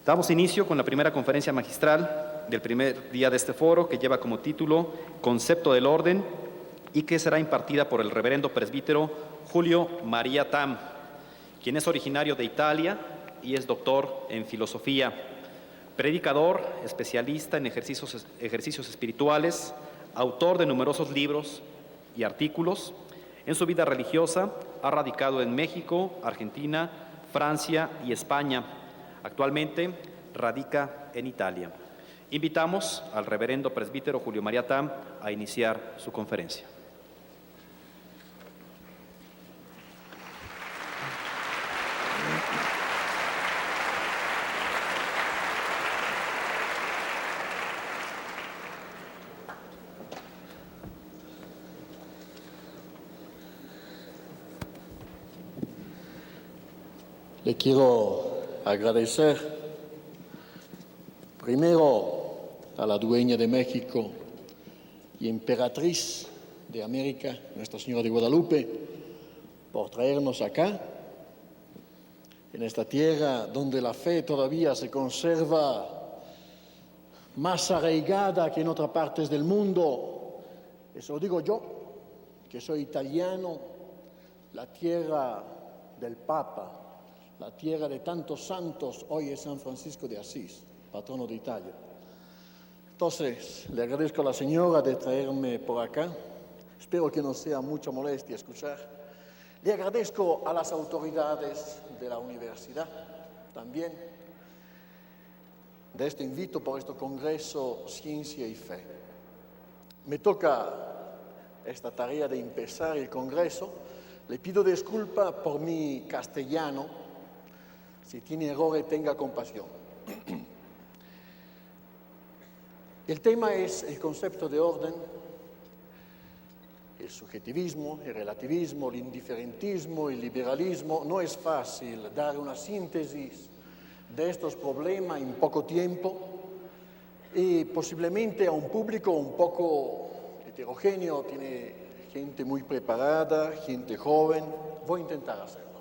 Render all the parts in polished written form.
Damos inicio con la primera conferencia magistral del primer día de este foro, que lleva como título Concepto del Orden y que será impartida por el reverendo presbítero Julio María Tam, quien es originario de Italia y es doctor en filosofía, predicador, especialista en ejercicios espirituales, autor de numerosos libros y artículos. En su vida religiosa ha radicado en México, Argentina, Francia y España. Actualmente radica en Italia. Invitamos al reverendo presbítero Julio María Tam a iniciar su conferencia. Le quiero agradecer primero a la dueña de México y emperatriz de América, Nuestra Señora de Guadalupe, por traernos acá, en esta tierra donde la fe todavía se conserva más arraigada que en otras partes del mundo. Eso lo digo yo, que soy italiano, la tierra del Papa, la tierra de tantos santos. Hoy es San Francisco de Asís, patrono de Italia. Entonces, le agradezco a la señora de traerme por acá. Espero que no sea mucha molestia escuchar. Le agradezco a las autoridades de la universidad también de este invito por este congreso Ciencia y Fe. Me toca esta tarea de empezar el congreso. Le pido disculpas por mi castellano. Si tiene errores, tenga compasión. El tema es el concepto de orden, el subjetivismo, el relativismo, el indiferentismo, el liberalismo. No es fácil dar una síntesis de estos problemas en poco tiempo y posiblemente a un público un poco heterogéneo. Tiene gente muy preparada, gente joven. Voy a intentar hacerlo.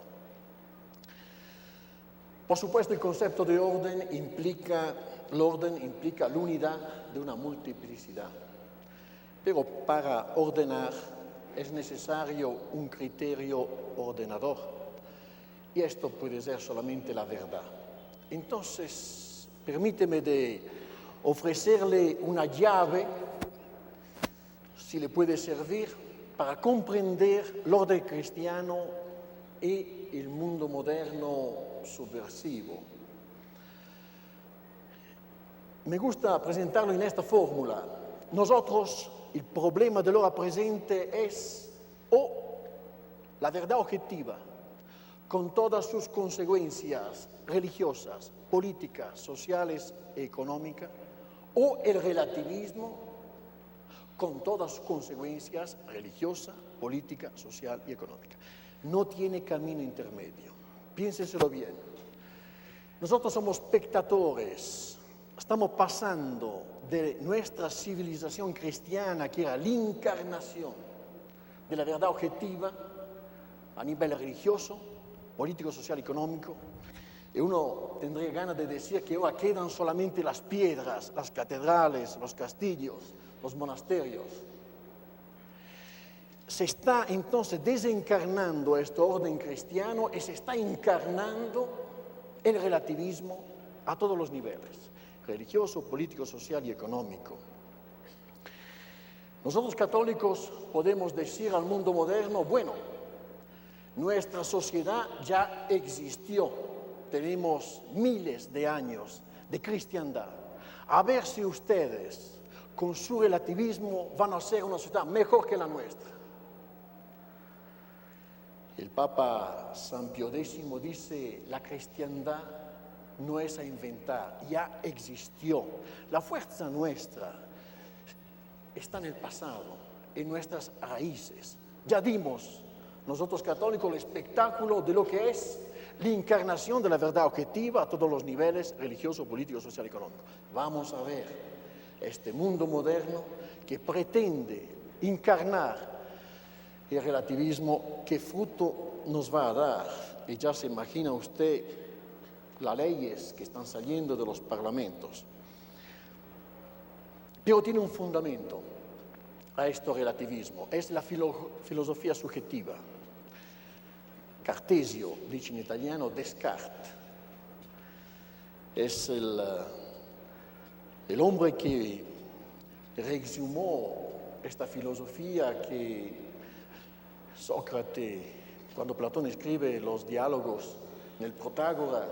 Por supuesto, el concepto de orden implica la unidad de una multiplicidad. Pero para ordenar es necesario un criterio ordenador. Y esto puede ser solamente la verdad. Entonces, permíteme de ofrecerle una llave, si le puede servir, para comprender el orden cristiano y el mundo moderno subversivo. Me gusta presentarlo en esta fórmula. Nosotros, el problema de la hora presente es o la verdad objetiva, con todas sus consecuencias religiosas, políticas, sociales y económicas, o el relativismo, con todas sus consecuencias religiosas, política, social y económica. No tiene camino intermedio. Piénseselo bien. Nosotros somos espectadores. Estamos pasando de nuestra civilización cristiana, que era la encarnación de la verdad objetiva a nivel religioso, político, social, económico. Y uno tendría ganas de decir que ahora quedan solamente las piedras, las catedrales, los castillos, los monasterios. Se está entonces desencarnando este orden cristiano y se está encarnando el relativismo a todos los niveles, religioso, político, social y económico. Nosotros católicos podemos decir al mundo moderno, bueno, nuestra sociedad ya existió, tenemos miles de años de cristiandad. A ver si ustedes, con su relativismo, van a hacer una sociedad mejor que la nuestra. El Papa San Pío X dice, la cristiandad no es a inventar, ya existió. La fuerza nuestra está en el pasado, en nuestras raíces. Ya dimos, nosotros católicos, el espectáculo de lo que es la encarnación de la verdad objetiva a todos los niveles, religioso, político, social y económico. Vamos a ver este mundo moderno que pretende encarnar el relativismo, qué fruto nos va a dar. Y ya se imagina usted las leyes que están saliendo de los parlamentos. Pero tiene un fundamento a este relativismo, es la filosofía subjetiva. Cartesio, dice en italiano Descartes, es el hombre que reexhumó esta filosofía que Sócrates, cuando Platón escribe los diálogos en el Protágora,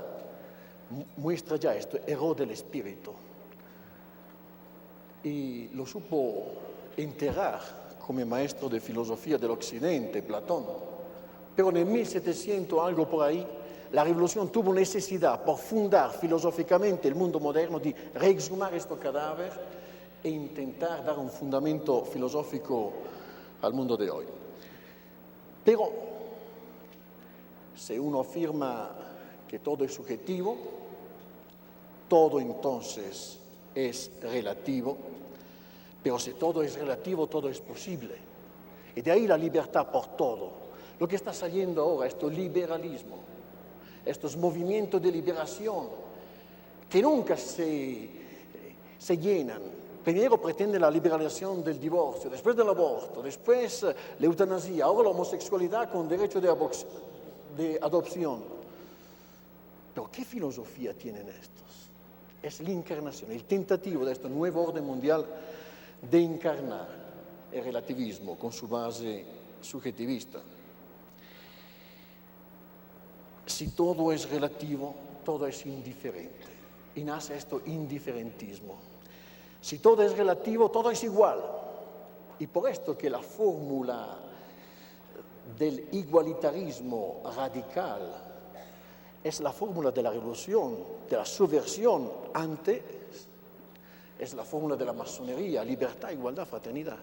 muestra ya esto, error del espíritu. Y lo supo enterrar como maestro de filosofía del occidente, Platón. Pero en el 1700, algo por ahí, la revolución tuvo necesidad por fundar filosóficamente el mundo moderno de reexhumar este cadáver e intentar dar un fundamento filosófico al mundo de hoy. Pero si uno afirma que todo es subjetivo, todo entonces es relativo, pero si todo es relativo, todo es posible. Y de ahí la libertad por todo. Lo que está saliendo ahora, este liberalismo, estos movimientos de liberación que nunca se llenan. Primero pretende la liberalización del divorcio, después del aborto, después la eutanasia, ahora la homosexualidad con derecho de adopción. Pero ¿qué filosofía tienen estos? Es la encarnación, el tentativo de este nuevo orden mundial de encarnar el relativismo con su base subjetivista. Si todo es relativo, todo es indiferente. Y nace esto indiferentismo. Si todo es relativo, todo es igual. Y por esto que la fórmula del igualitarismo radical es la fórmula de la revolución, de la subversión antes, es la fórmula de la masonería, libertad, igualdad, fraternidad.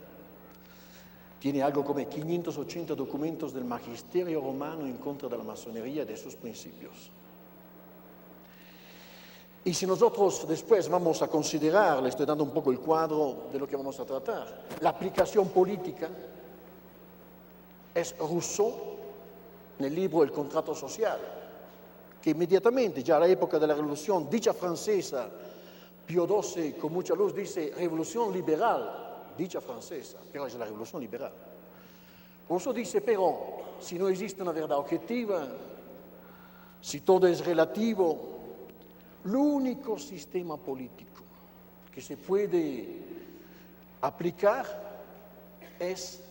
Tiene algo como 580 documentos del magisterio romano en contra de la masonería y de sus principios. Y si nosotros después vamos a considerar, le estoy dando un poco el cuadro de lo que vamos a tratar, la aplicación política es Rousseau en el libro El contrato social, que inmediatamente, ya a la época de la revolución, dicha francesa, Pío XII con mucha luz dice revolución liberal, dicha francesa, pero es la revolución liberal. Rousseau dice, pero si no existe una verdad objetiva, si todo es relativo, l'unico sistema político que se puede aplicar es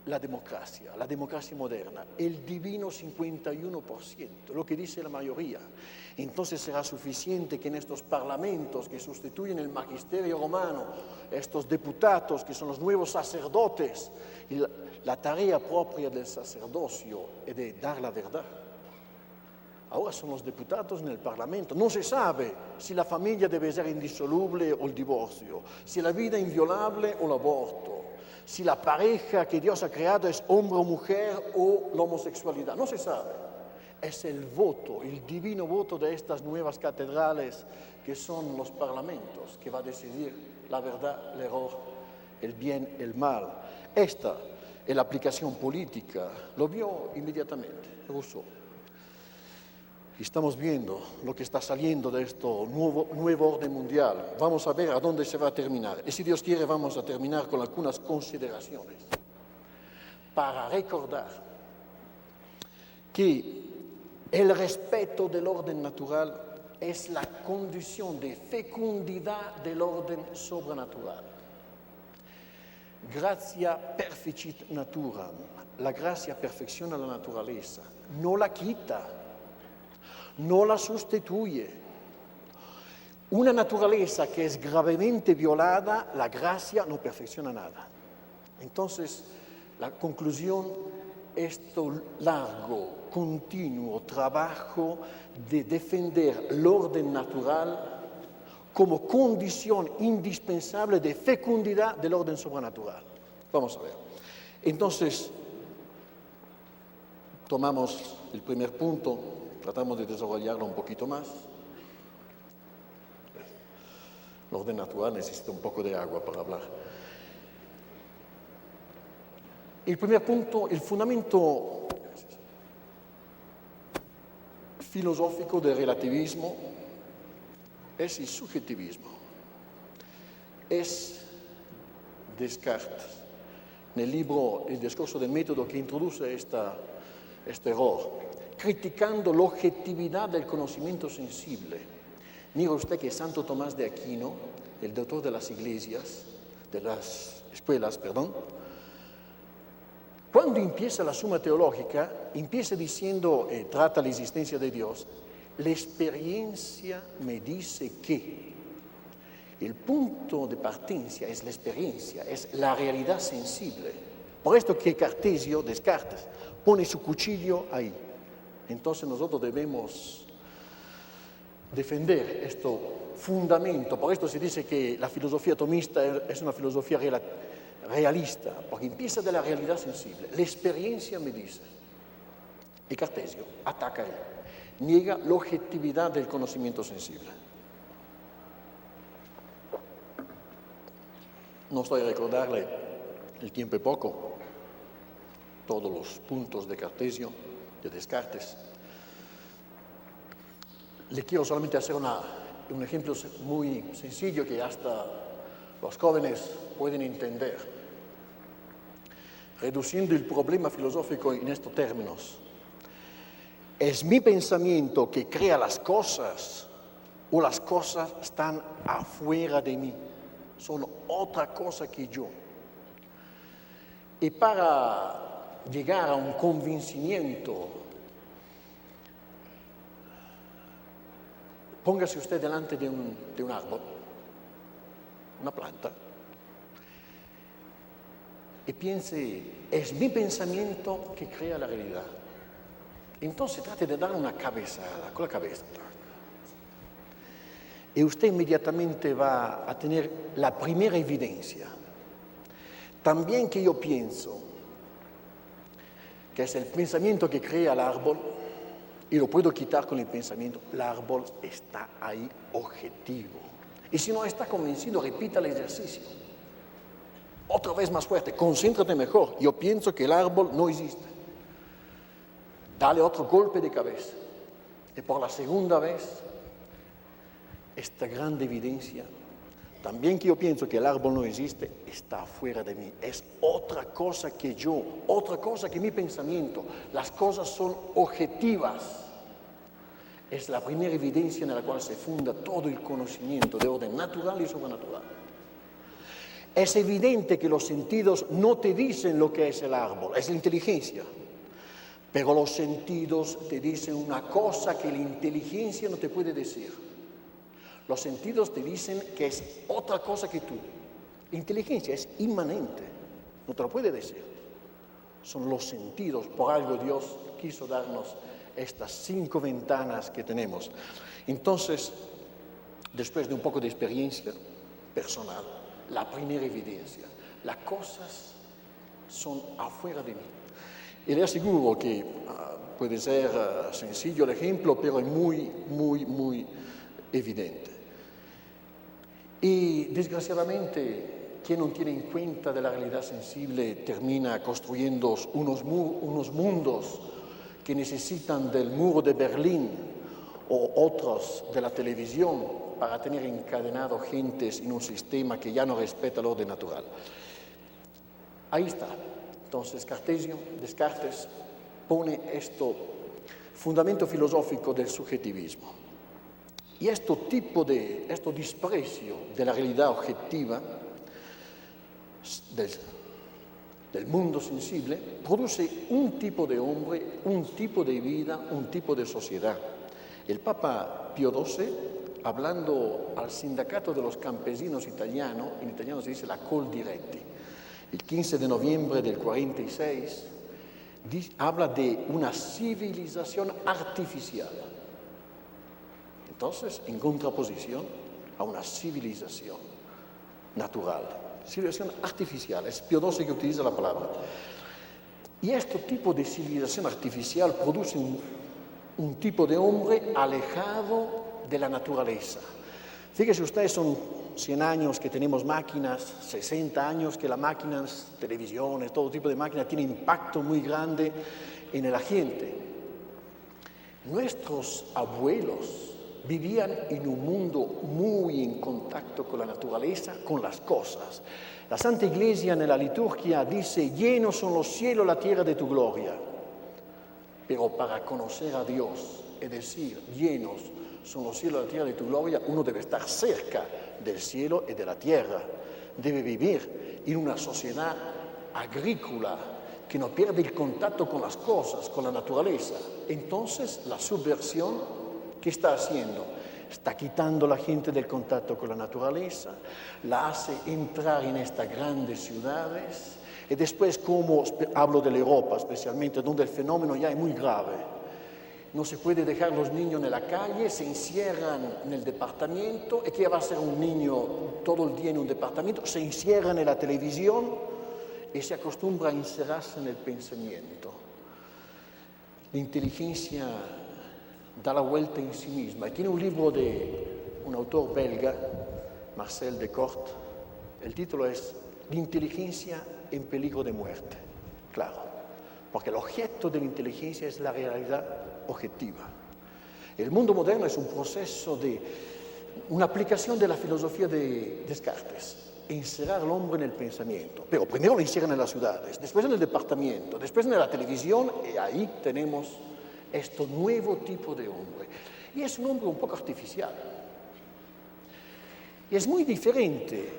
la democracia moderna, el divino 51%, lo que dice la mayoría. Entonces será suficiente que en estos parlamentos que sustituyen el magisterio romano, estos diputados que son los nuevos sacerdotes, y la tarea propia del sacerdocio es de dar la verdad. Ahora son los diputados en el Parlamento. No se sabe si la familia debe ser indisoluble o el divorcio, si la vida inviolable o el aborto, si la pareja que Dios ha creado es hombre o mujer o la homosexualidad. No se sabe. Es el voto, el divino voto de estas nuevas catedrales que son los parlamentos, que va a decidir la verdad, el error, el bien, el mal. Esta es la aplicación política. Lo vio inmediatamente Rousseau. Y estamos viendo lo que está saliendo de este nuevo orden mundial. Vamos a ver a dónde se va a terminar. Y si Dios quiere, vamos a terminar con algunas consideraciones para recordar que el respeto del orden natural es la condición de fecundidad del orden sobrenatural. Gratia perficit naturam. La gracia perfecciona la naturaleza, no la quita, no la sustituye. Una naturaleza que es gravemente violada, la gracia no perfecciona nada. Entonces, la conclusión, este largo, continuo trabajo de defender el orden natural como condición indispensable de fecundidad del orden sobrenatural. Vamos a ver. Entonces, tomamos el primer punto, tratamos de desarrollarlo un poquito más. El orden natural necesita un poco de agua para hablar. El primer punto, el fundamento filosófico del relativismo es el subjetivismo. Es Descartes, nel libro Il discorso del metodo, que introduce este error, criticando la objetividad del conocimiento sensible. Mira usted que Santo Tomás de Aquino, el doctor de las escuelas, cuando empieza la Suma Teológica, empieza diciendo, trata la existencia de Dios, la experiencia me dice que. El punto de partencia es la experiencia, es la realidad sensible. Por esto que Descartes, pone su cuchillo ahí. Entonces nosotros debemos defender este fundamento. Por esto se dice que la filosofía tomista es una filosofía realista, porque empieza de la realidad sensible. La experiencia me dice. Y Cartesio ataca ahí, niega la objetividad del conocimiento sensible. No estoy a recordarle, el tiempo es poco, todos los puntos de Cartesio, de Descartes. Le quiero solamente hacer un ejemplo muy sencillo que hasta los jóvenes pueden entender. Reduciendo el problema filosófico en estos términos, ¿es mi pensamiento que crea las cosas o las cosas están afuera de mí? Son otra cosa que yo. Y para llegar a un convencimiento, póngase usted delante de un árbol, una planta, y piense, es mi pensamiento que crea la realidad. Entonces trate de dar una cabezada con la cabeza. Y usted inmediatamente va a tener la primera evidencia. También que yo pienso que es el pensamiento que crea el árbol, y lo puedo quitar con el pensamiento, el árbol está ahí objetivo. Y si no está convencido, repita el ejercicio. Otra vez más fuerte, concéntrate mejor. Yo pienso que el árbol no existe. Dale otro golpe de cabeza. Y por la segunda vez, esta grande evidencia, también que yo pienso que el árbol no existe, está fuera de mí. Es otra cosa que yo, otra cosa que mi pensamiento. Las cosas son objetivas. Es la primera evidencia en la cual se funda todo el conocimiento de orden natural y sobrenatural. Es evidente que los sentidos no te dicen lo que es el árbol, es la inteligencia. Pero los sentidos te dicen una cosa que la inteligencia no te puede decir. Los sentidos te dicen que es otra cosa que tú. La inteligencia es inmanente, no te lo puede decir. Son los sentidos, por algo Dios quiso darnos estas 5 ventanas que tenemos. Entonces, después de un poco de experiencia personal, la primera evidencia, las cosas son afuera de mí. Y le aseguro que puede ser sencillo el ejemplo, pero es muy evidente. Y desgraciadamente, quien no tiene en cuenta de la realidad sensible termina construyendo unos mundos que necesitan del muro de Berlín o otros de la televisión para tener encadenado gentes en un sistema que ya no respeta el orden natural. Ahí está. Entonces, Descartes pone este fundamento filosófico del subjetivismo. Y este desprecio de la realidad objetiva del mundo sensible produce un tipo de hombre, un tipo de vida, un tipo de sociedad. El Papa Pío XII, hablando al sindacato de los campesinos italianos, en italiano se dice la Coldiretti, el 15 de noviembre del 46, habla de una civilización artificial. Entonces, en contraposición a una civilización natural, civilización artificial, es Pío XII que utiliza la palabra. Y este tipo de civilización artificial produce un tipo de hombre alejado de la naturaleza. Fíjese ustedes, son 100 años que tenemos máquinas, 60 años que las máquinas, televisiones, todo tipo de máquinas, tienen impacto muy grande en la gente. Nuestros abuelos vivían en un mundo muy en contacto con la naturaleza, con las cosas. La Santa Iglesia en la liturgia dice, llenos son los cielos, la tierra de tu gloria. Pero para conocer a Dios, es decir, llenos son los cielos, la tierra de tu gloria, uno debe estar cerca del cielo y de la tierra. Debe vivir en una sociedad agrícola que no pierde el contacto con las cosas, con la naturaleza. Entonces, la subversión, ¿qué está haciendo? Está quitando a la gente del contacto con la naturaleza, la hace entrar en estas grandes ciudades y después, como hablo de Europa especialmente, donde el fenómeno ya es muy grave, no se puede dejar los niños en la calle, se encierran en el departamento. ¿Y qué va a hacer un niño todo el día en un departamento? Se encierran en la televisión y se acostumbra a encerrarse en el pensamiento. La inteligencia da la vuelta en sí misma. Y tiene un libro de un autor belga, Marcel Descartes. El título es La inteligencia en peligro de muerte. Claro, porque el objeto de la inteligencia es la realidad objetiva. El mundo moderno es un proceso de una aplicación de la filosofía de Descartes, encerrar al hombre en el pensamiento. Pero primero lo encierran en las ciudades, después en el departamento, después en la televisión, y ahí tenemos este nuevo tipo de hombre. Y es un hombre un poco artificial. Y es muy diferente.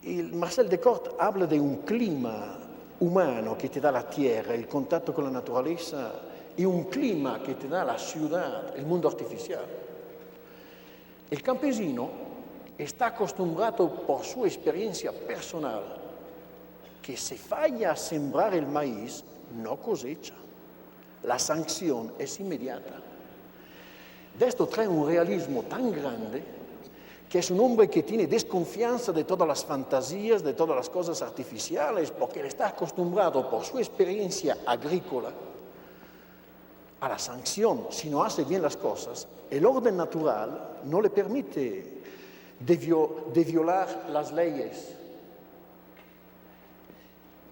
Y Marcel Descartes habla de un clima humano que te da la tierra, el contacto con la naturaleza, y un clima que te da la ciudad, el mundo artificial. El campesino está acostumbrado por su experiencia personal que si falla a sembrar el maíz, no cosecha. La sanción es inmediata. De esto trae un realismo tan grande que es un hombre que tiene desconfianza de todas las fantasías, de todas las cosas artificiales, porque él está acostumbrado por su experiencia agrícola a la sanción. Si no hace bien las cosas, el orden natural no le permite de violar las leyes.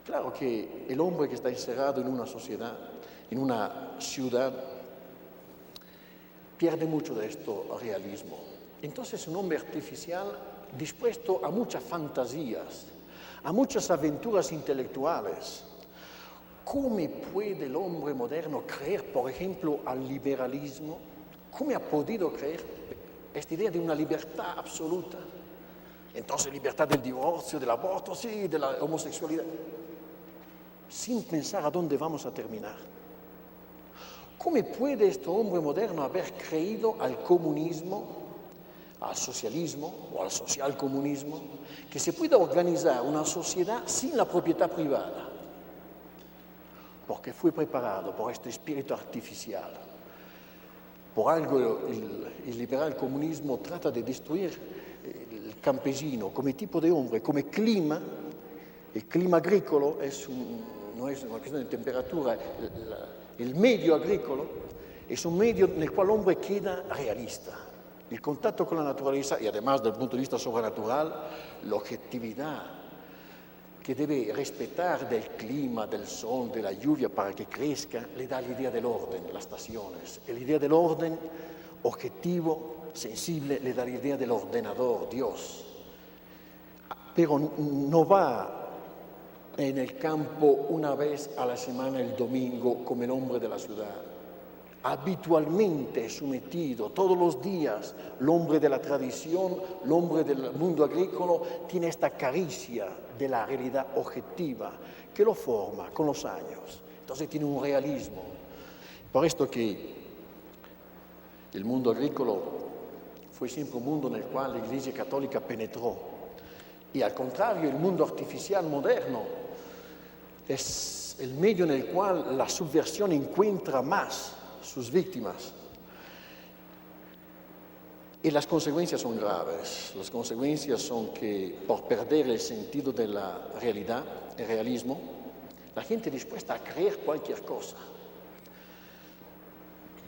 Claro que el hombre que está encerrado en una sociedad, en una ciudad, pierde mucho de esto realismo. Entonces, un hombre artificial dispuesto a muchas fantasías, a muchas aventuras intelectuales. ¿Cómo puede el hombre moderno creer, por ejemplo, al liberalismo? ¿Cómo ha podido creer esta idea de una libertad absoluta? Entonces, libertad del divorcio, del aborto, sí, de la homosexualidad. Sin pensar a dónde vamos a terminar. ¿Cómo puede este hombre moderno haber creído al comunismo, al socialismo o al socialcomunismo, que se pueda organizar una sociedad sin la propiedad privada? Porque fue preparado por este espíritu artificial. Por algo el liberal comunismo trata de destruir el campesino como tipo de hombre, como clima. El clima agrícola no es una cuestión de temperatura, el medio agrícola es un medio en el cual el hombre queda realista. El contacto con la naturaleza y además desde el punto de vista sobrenatural, la objetividad que debe respetar del clima, del sol, de la lluvia para que crezca, le da la idea del orden, las estaciones. La idea del orden objetivo, sensible, le da la idea del ordenador, Dios. Pero no va en el campo una vez a la semana el domingo como el hombre de la ciudad. Habitualmente sometido todos los días, el hombre de la tradición, el hombre del mundo agrícola, tiene esta caricia de la realidad objetiva que lo forma con los años. Entonces tiene un realismo. Por esto que el mundo agrícola fue siempre un mundo en el cual la Iglesia Católica penetró. Y al contrario, el mundo artificial moderno es el medio en el cual la subversión encuentra más sus víctimas. Y las consecuencias son graves. Las consecuencias son que por perder el sentido de la realidad, el realismo, la gente es dispuesta a creer cualquier cosa.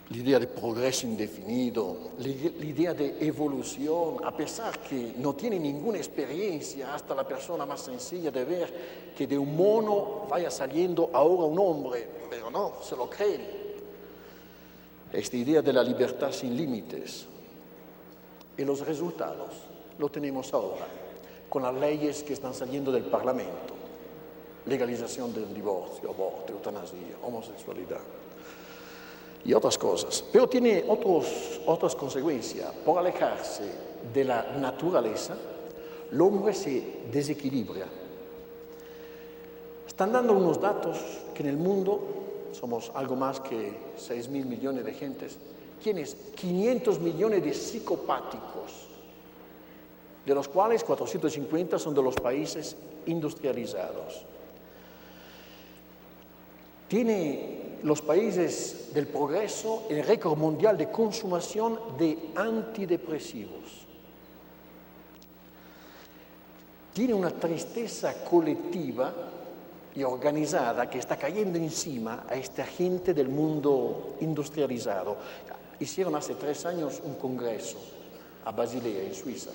La idea de progreso indefinido, la idea de evolución, a pesar que no tiene ninguna experiencia, hasta la persona más sencilla de ver que de un mono vaya saliendo ahora un hombre, pero no, se lo creen. esta idea de la libertad sin límites. Y los resultados lo tenemos ahora, con las leyes que están saliendo del Parlamento. Legalización del divorcio, aborto, eutanasia, homosexualidad y otras cosas. Pero tiene otras consecuencias. Por alejarse de la naturaleza, el hombre se desequilibra. Están dando unos datos que en el mundo somos algo más que 6.000 millones de gentes. Tienes 500 millones de psicopáticos, de los cuales 450 son de los países industrializados. Tiene los países del progreso el récord mundial de consumación de antidepresivos. Tiene una tristeza colectiva y organizada que está cayendo encima a esta gente del mundo industrializado. Hicieron hace 3 años un congreso a Basilea, en Suiza.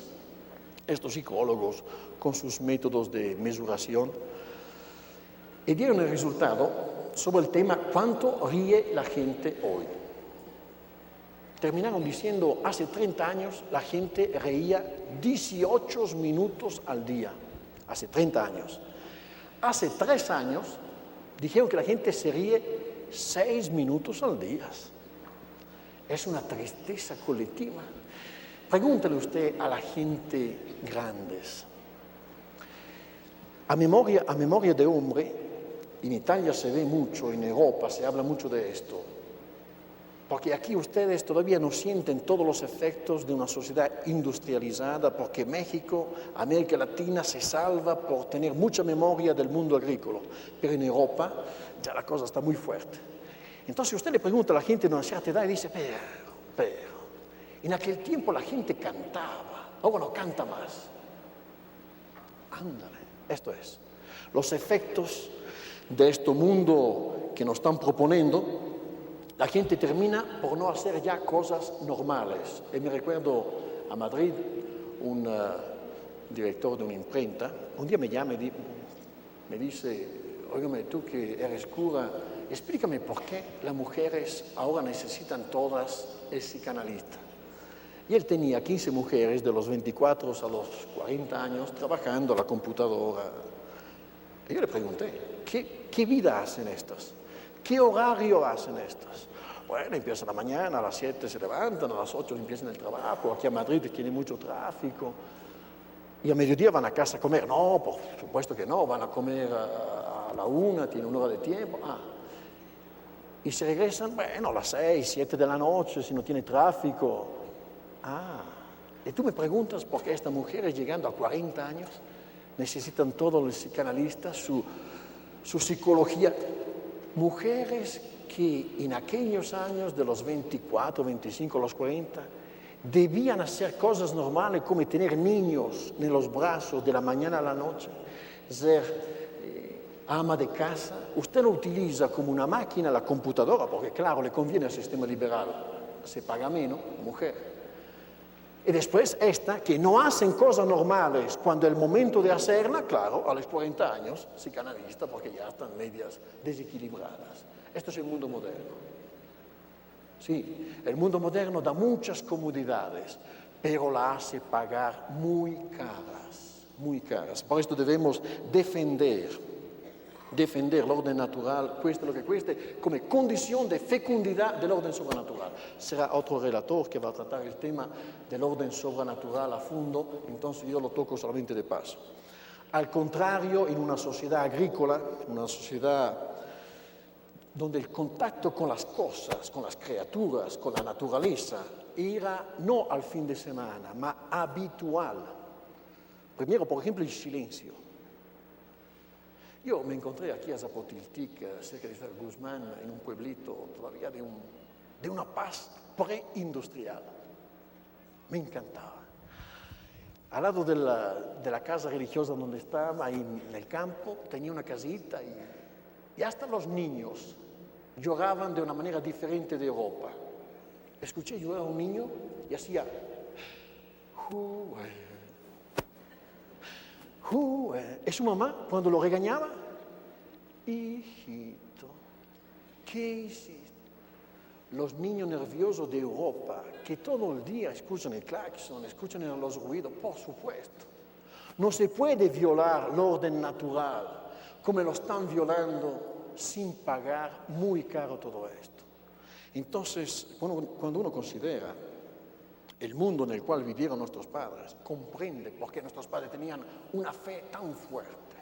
Estos psicólogos, con sus métodos de mesuración, y dieron el resultado sobre el tema ¿cuánto ríe la gente hoy? Terminaron diciendo, hace 30 años la gente reía 18 minutos al día. Hace 30 años. Hace 3 años dijeron que la gente se ríe 6 minutos al día. Es una tristeza colectiva. Pregúntele usted a la gente grandes. A memoria de hombre, en Italia se ve mucho, en Europa se habla mucho de esto, porque aquí ustedes todavía no sienten todos los efectos de una sociedad industrializada, porque México, América Latina se salva por tener mucha memoria del mundo agrícola, pero en Europa ya la cosa está muy fuerte. Entonces usted le pregunta a la gente de una cierta edad y dice, pero, en aquel tiempo la gente cantaba, ahora no canta más. Ándale, esto es. Los efectos de este mundo que nos están proponiendo, la gente termina por no hacer ya cosas normales. Y me recuerdo a Madrid, un director de una imprenta, un día me llama y me dice, óigame, tú que eres cura, explícame por qué las mujeres ahora necesitan todas el psicanalista. Y él tenía 15 mujeres de los 24 a los 40 años trabajando a la computadora. Y yo le pregunté, ¿qué vida hacen estas? ¿Qué horario hacen estas? Bueno, empiezan a la mañana, a las 7 se levantan, a las 8 empiezan el trabajo, aquí a Madrid tiene mucho tráfico. Y a mediodía van a casa a comer. No, por supuesto que no, van a comer a la 1, tienen 1 hora de tiempo. Y se regresan, bueno, a las 6, 7 de la noche, si no tiene tráfico. Y tú me preguntas por qué estas mujeres llegando a 40 años necesitan todo el psicanalista, su psicología. Mujeres que en aquellos años de los 24, 25, los 40, debían hacer cosas normales como tener niños en los brazos de la mañana a la noche, ser ama de casa. Usted lo utiliza como una máquina, la computadora, porque claro, le conviene al sistema liberal, se paga menos, mujer. Y después esta, que no hacen cosas normales cuando es el momento de hacerla, claro, a los 40 años, psicanalista, porque ya están medias desequilibradas. Esto es el mundo moderno. Sí, el mundo moderno da muchas comodidades, pero la hace pagar muy caras, muy caras. Por esto debemos defender el orden natural, cueste lo que cueste, como condición de fecundidad del orden sobrenatural. Será otro relator que va a tratar el tema del orden sobrenatural a fondo, entonces yo lo toco solamente de paso. Al contrario, en una sociedad agrícola, una sociedad donde el contacto con las cosas, con las criaturas, con la naturaleza, era no al fin de semana, ma habitual. Primero, por ejemplo, el silencio. Yo me encontré aquí a Zapotiltic, cerca de San Guzmán, en un pueblito todavía de una paz preindustrial. Me encantaba. Al lado de la casa religiosa donde estaba, ahí en el campo, tenía una casita y hasta los niños lloraban de una manera diferente de Europa. Escuché llorar a un niño y hacía... Y su mamá, cuando lo regañaba, hijito, ¿qué hiciste? los niños nerviosos de Europa, que todo el día escuchan el claxon, escuchan los ruidos, por supuesto. No se puede violar el orden natural, como lo están violando sin pagar muy caro todo esto. Entonces, cuando uno considera el mundo en el cual vivieron nuestros padres, comprende por qué nuestros padres tenían una fe tan fuerte,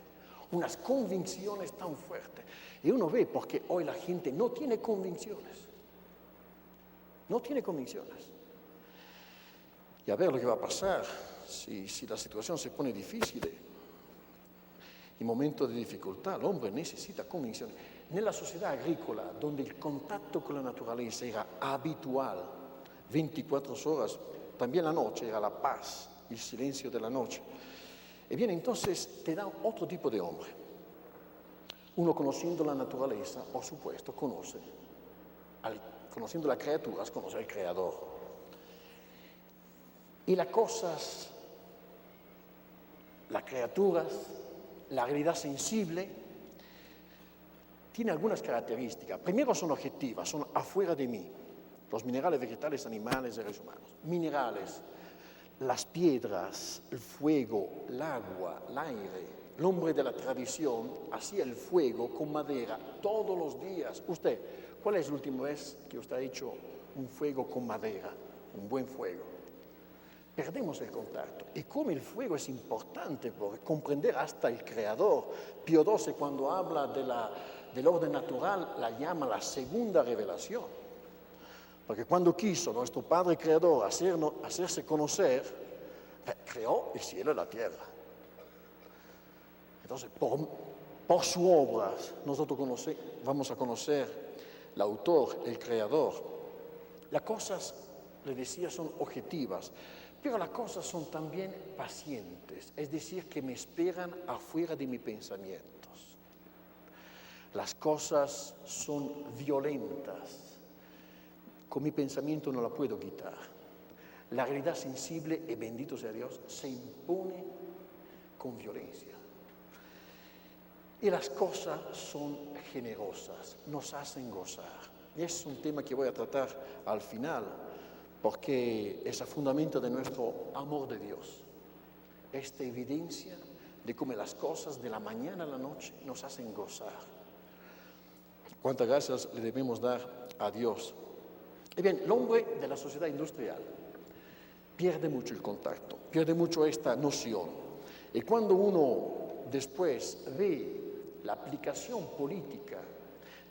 unas convicciones tan fuertes. Y uno ve por qué hoy la gente no tiene convicciones. No tiene convicciones. Y a ver lo que va a pasar si la situación se pone difícil. En momentos de dificultad, el hombre necesita convicciones. Nella società agricola, donde el contacto con la naturaleza era habitual, 24 horas, también la noche era la paz, el silencio de la noche. Y bien, entonces te da otro tipo de hombre. Uno conociendo la naturaleza, por supuesto, conociendo las criaturas, conoce al Creador. Y las cosas, las criaturas, la realidad sensible, tiene algunas características. Primero son objetivas, son afuera de mí. Los minerales, vegetales, animales, seres humanos. Minerales, las piedras, el fuego, el agua, el aire. El hombre de la tradición hacía el fuego con madera todos los días. Usted, ¿cuál es la última vez que usted ha hecho un fuego con madera? Un buen fuego. Perdemos el contacto. Y como el fuego es importante por comprender hasta el Creador. Pío XII, cuando habla del orden natural, la llama la segunda revelación. Porque cuando quiso nuestro Padre Creador hacerse conocer, creó el cielo y la tierra. Entonces, por su obra, nosotros vamos a conocer el autor, el Creador. Las cosas, le decía, son objetivas. Pero las cosas son también pacientes, es decir, que me esperan afuera de mis pensamientos. Las cosas son violentas, con mi pensamiento no la puedo quitar. La realidad sensible, y bendito sea Dios, se impone con violencia. Y las cosas son generosas, nos hacen gozar. Y es un tema que voy a tratar al final, porque es el fundamento de nuestro amor de Dios. Esta evidencia de cómo las cosas de la mañana a la noche nos hacen gozar. Cuántas gracias le debemos dar a Dios. Y bien, el hombre de la sociedad industrial pierde mucho el contacto, pierde mucho esta noción. Y cuando uno después ve la aplicación política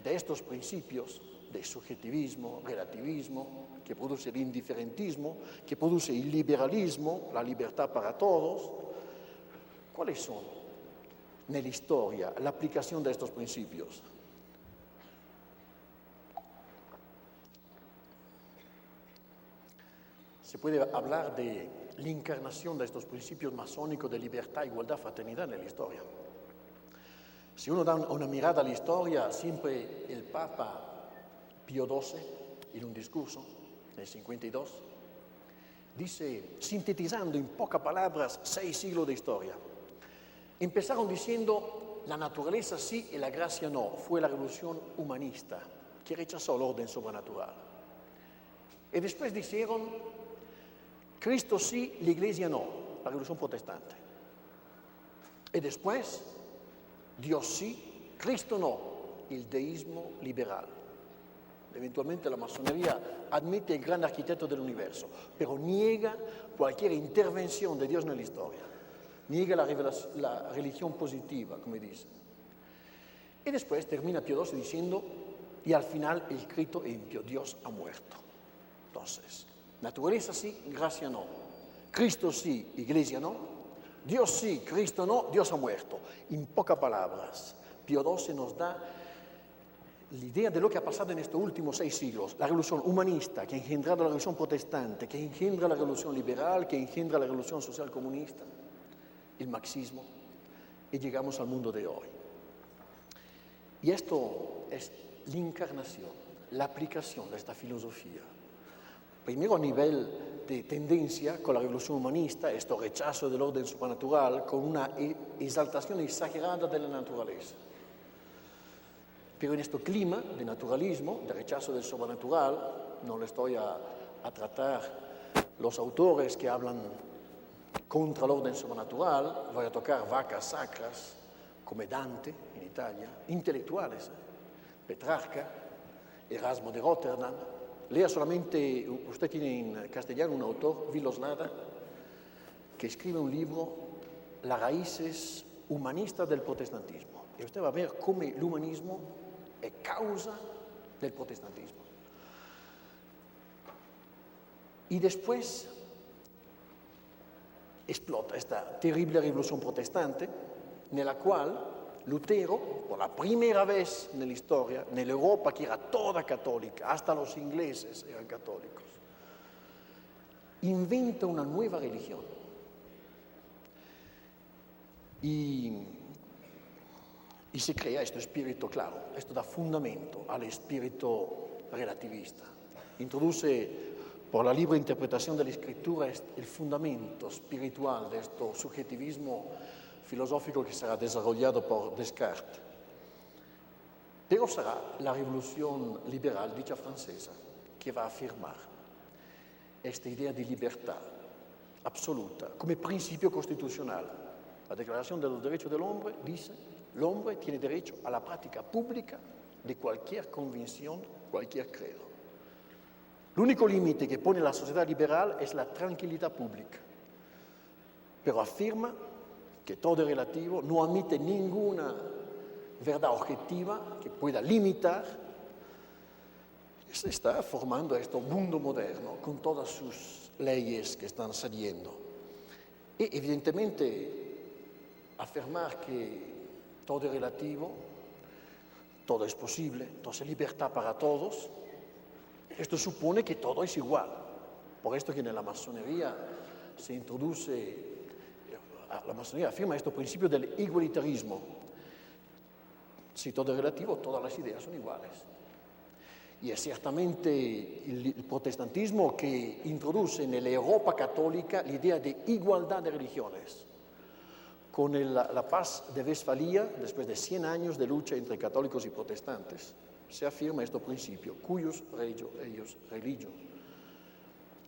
de estos principios de subjetivismo, relativismo, que produce el indiferentismo, que produce el liberalismo, la libertad para todos. ¿Cuáles son, en la historia, la aplicación de estos principios? Se puede hablar de la encarnación de estos principios masónicos de libertad, igualdad, fraternidad en la historia. Si uno da una mirada a la historia, siempre el Papa Pío XII, en un discurso, en el 52, dice, sintetizando en pocas palabras 6 siglos de historia, empezaron diciendo, la naturaleza sí y la gracia no. Fue la revolución humanista que rechazó el orden sobrenatural. Y después dijeron, Cristo sí, la iglesia no, la revolución protestante. Y después, Dios sí, Cristo no, el deísmo liberal. Eventualmente la masonería admite el gran arquitecto del universo, pero niega cualquier intervención de Dios en la historia. Niega la religión positiva, como dicen. Y después termina Pío XII diciendo, y al final el Cristo impío, Dios ha muerto. Entonces, naturaleza sí, gracia no. Cristo sí, iglesia no. Dios sí, Cristo no, Dios ha muerto. En pocas palabras, Pío XII nos da la idea de lo que ha pasado en estos últimos 6 siglos, la revolución humanista que ha engendrado la revolución protestante, que engendra la revolución liberal, que engendra la revolución social comunista, el marxismo, y llegamos al mundo de hoy. Y esto es la encarnación, la aplicación de esta filosofía. Primero a nivel de tendencia con la revolución humanista, este rechazo del orden supernatural, con una exaltación exagerada de la naturaleza. Pero en este clima de naturalismo, de rechazo del sobrenatural, no le estoy a tratar los autores que hablan contra el orden sobrenatural, voy a tocar vacas sacras, como Dante en Italia, intelectuales, Petrarca, Erasmo de Rotterdam. Lea solamente, usted tiene en castellano un autor, Viloslada, que escribe un libro, Las raíces humanistas del protestantismo. Y usted va a ver cómo el humanismo es causa del protestantismo. Y después explota esta terrible revolución protestante, nella quale Lutero, por la primera vez en la historia, en Europa que era toda católica, hasta los ingleses eran católicos, inventa una nueva religión. Y se crea este espíritu claro, esto da fundamento al espíritu relativista. Introduce, por la libre interpretación de la escritura, el fundamento espiritual de este subjetivismo filosófico que será desarrollado por Descartes. Pero será la revolución liberal dicha francesa que va a afirmar esta idea de libertad absoluta como principio constitucional. La Declaración de los Derechos del Hombre dice: el hombre tiene derecho a la práctica pública de cualquier convicción, cualquier credo. El único límite que pone la sociedad liberal es la tranquilidad pública, pero afirma que todo es relativo, no admite ninguna verdad objetiva que pueda limitar. Se está formando este mundo moderno con todas sus leyes que están saliendo. Y evidentemente afirmar que todo es relativo, todo es posible, entonces libertad para todos, esto supone que todo es igual. Por esto que en la masonería se introduce, la masonería afirma este principio del igualitarismo. Si todo es relativo, todas las ideas son iguales. Y es ciertamente el protestantismo que introduce en la Europa católica la idea de igualdad de religiones. Con la paz de Westfalia, después de 100 años de lucha entre católicos y protestantes, se afirma este principio: cuius regio eius religio.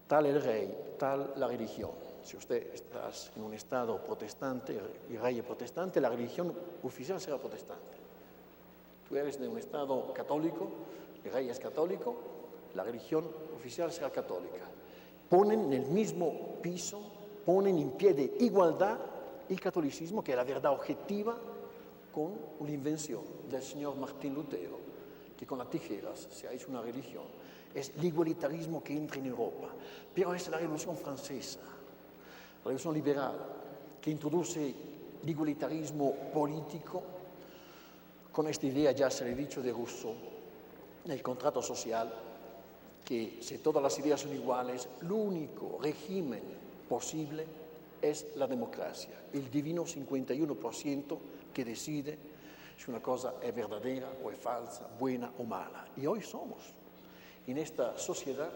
Tal el rey, tal la religión. Si usted está en un estado protestante y rey es protestante, la religión oficial será protestante. Tú eres de un estado católico, el rey es católico, la religión oficial será católica. Ponen en el mismo piso, ponen en pie de igualdad el catolicismo, que es la verdad objetiva, con una invención del señor Martín Lutero, que con las tijeras se ha hecho una religión. Es el igualitarismo que entra en Europa, pero es la Revolución Francesa, la Revolución Liberal, que introduce el igualitarismo político con esta idea, ya se le ha dicho, de Rousseau, en el contrato social, que si todas las ideas son iguales, el único régimen posible es la democracia, el divino 51% que decide si una cosa es verdadera o es falsa, buena o mala. Y hoy somos en esta sociedad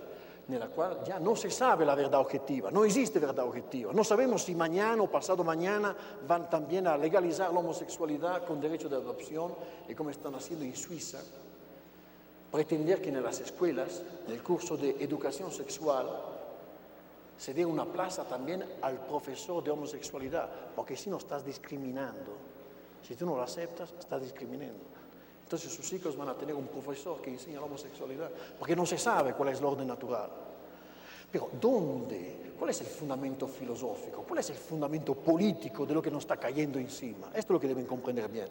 en la cual ya no se sabe la verdad objetiva, no existe verdad objetiva. No sabemos si mañana o pasado mañana van también a legalizar la homosexualidad con derecho de adopción, y como están haciendo en Suiza, pretender que en las escuelas, en el curso de educación sexual, se dé una plaza también al profesor de homosexualidad, porque si no estás discriminando. Si tú no lo aceptas, estás discriminando. Entonces sus hijos van a tener un profesor que enseña la homosexualidad, porque no se sabe cuál es el orden natural. Pero ¿dónde? ¿Cuál es el fundamento filosófico? ¿Cuál es el fundamento político de lo que nos está cayendo encima? Esto es lo que deben comprender bien.